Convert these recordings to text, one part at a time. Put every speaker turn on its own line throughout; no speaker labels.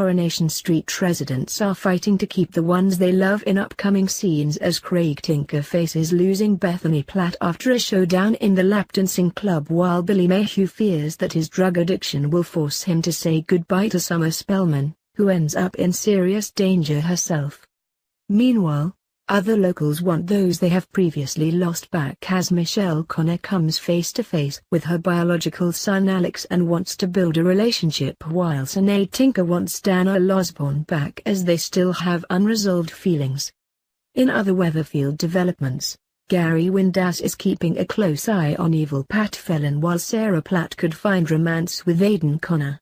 Coronation Street residents are fighting to keep the ones they love in upcoming scenes as Craig Tinker faces losing Bethany Platt after a showdown in the lap dancing club, while Billy Mayhew fears that his drug addiction will force him to say goodbye to Summer Spellman, who ends up in serious danger herself. Meanwhile, other locals want those they have previously lost back as Michelle Connor comes face to face with her biological son Alex and wants to build a relationship, while Sinead Tinker wants Dana Losborn back as they still have unresolved feelings. In other Weatherfield developments, Gary Windass is keeping a close eye on evil Pat Phelan, while Sarah Platt could find romance with Aidan Connor.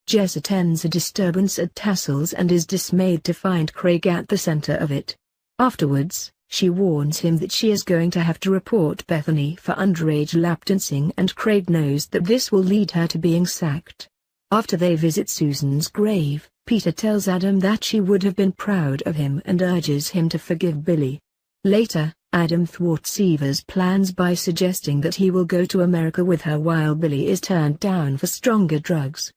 Jess attends a disturbance at Tassel's and is dismayed to find Craig at the center of it. Afterwards, she warns him that she is going to have to report Bethany for underage lap dancing, and Craig knows that this will lead her to being sacked. After they visit Susan's grave, Peter tells Adam that she would have been proud of him and urges him to forgive Billy. Later, Adam thwarts Eva's plans by suggesting that he will go to America with her while Billy is turned down for stronger drugs.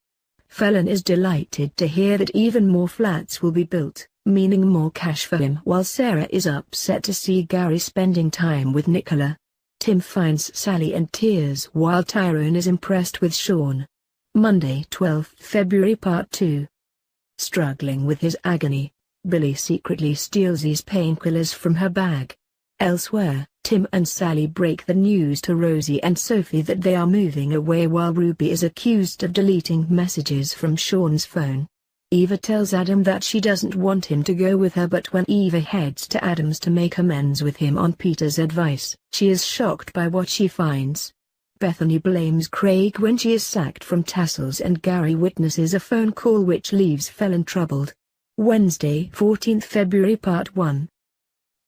Phelan is delighted to hear that even more flats will be built, meaning more cash for him, while Sarah is upset to see Gary spending time with Nicola. Tim finds Sally in tears while Tyrone is impressed with Sean. Monday, 12 February Part 2. Struggling with his agony, Billy secretly steals his painkillers from her bag. Elsewhere, Tim and Sally break the news to Rosie and Sophie that they are moving away, while Ruby is accused of deleting messages from Sean's phone. Eva tells Adam that she doesn't want him to go with her, but when Eva heads to Adam's to make amends with him on Peter's advice, she is shocked by what she finds. Bethany blames Craig when she is sacked from Tassel's, and Gary witnesses a phone call which leaves Phelan troubled. Wednesday, 14 February Part 1.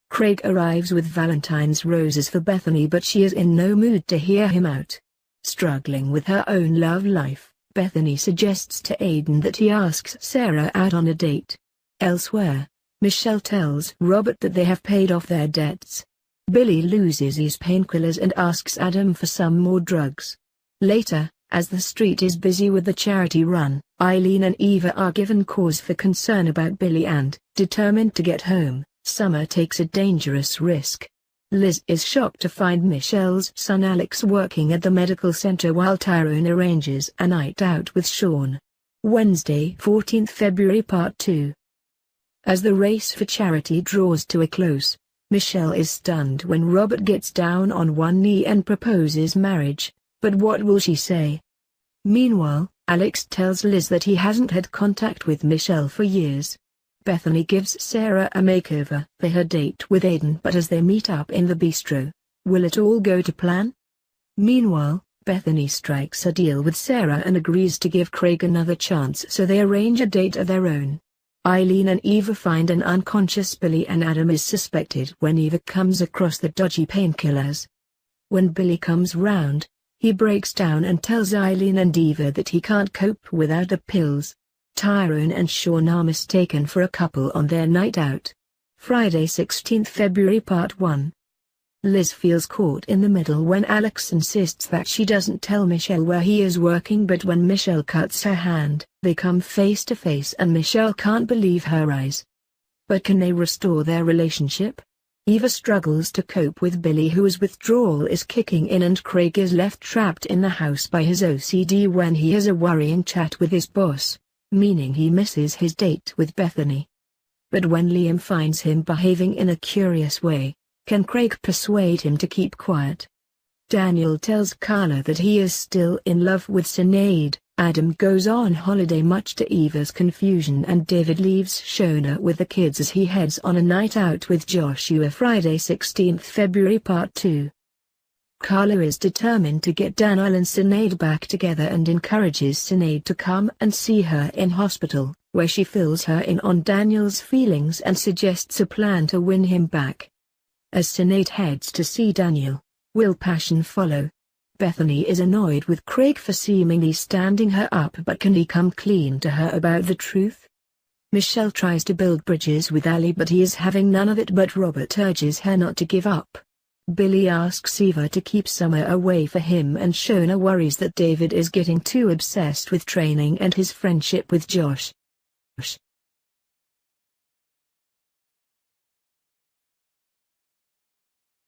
Craig arrives with Valentine's roses for Bethany, but she is in no mood to hear him out. Struggling with her own love life, Bethany suggests to Aidan that he asks Sarah out on a date. Elsewhere, Michelle tells Robert that they have paid off their debts. Billy loses his painkillers and asks Adam for some more drugs. Later, as the street is busy with the charity run, Eileen and Eva are given cause for concern about Billy and, determined to get home, Summer takes a dangerous risk. Liz is shocked to find Michelle's son Alex working at the medical center while Tyrone arranges a night out with Sean. Wednesday, 14 February Part 2. As the race for charity draws to a close, Michelle is stunned when Robert gets down on one knee and proposes marriage, but what will she say? Meanwhile, Alex tells Liz that he hasn't had contact with Michelle for years. Bethany gives Sarah a makeover for her date with Aidan, but as they meet up in the bistro, will it all go to plan? Meanwhile, Bethany strikes a deal with Sarah and agrees to give Craig another chance, so they arrange a date of their own. Eileen and Eva find an unconscious Billy, and Adam is suspected when Eva comes across the dodgy painkillers. When Billy comes round, he breaks down and tells Eileen and Eva that he can't cope without the pills. Tyrone and Sean are mistaken for a couple on their night out. Friday, 16 February Part 1. Liz feels caught in the middle when Alex insists that she doesn't tell Michelle where he is working, but when Michelle cuts her hand, they come face to face and Michelle can't believe her eyes. But can they restore their relationship? Eva struggles to cope with Billy, whose withdrawal is kicking in, and Craig is left trapped in the house by his OCD when he has a worrying chat with his boss, meaning he misses his date with Bethany. But when Liam finds him behaving in a curious way, can Craig persuade him to keep quiet? Daniel tells Carla that he is still in love with Sinead. Adam goes on holiday much to Eva's confusion, and David leaves Shona with the kids as he heads on a night out with Joshua. Friday, 16 February Part 2. Carla is determined to get Daniel and Sinead back together and encourages Sinead to come and see her in hospital, where she fills her in on Daniel's feelings and suggests a plan to win him back. As Sinead heads to see Daniel, will passion follow? Bethany is annoyed with Craig for seemingly standing her up, but can he come clean to her about the truth? Michelle tries to build bridges with Ali, but he is having none of it, but Robert urges her not to give up. Billy asks Eva to keep Summer away for him, and Shona worries that David is getting too obsessed with training and his friendship with Josh.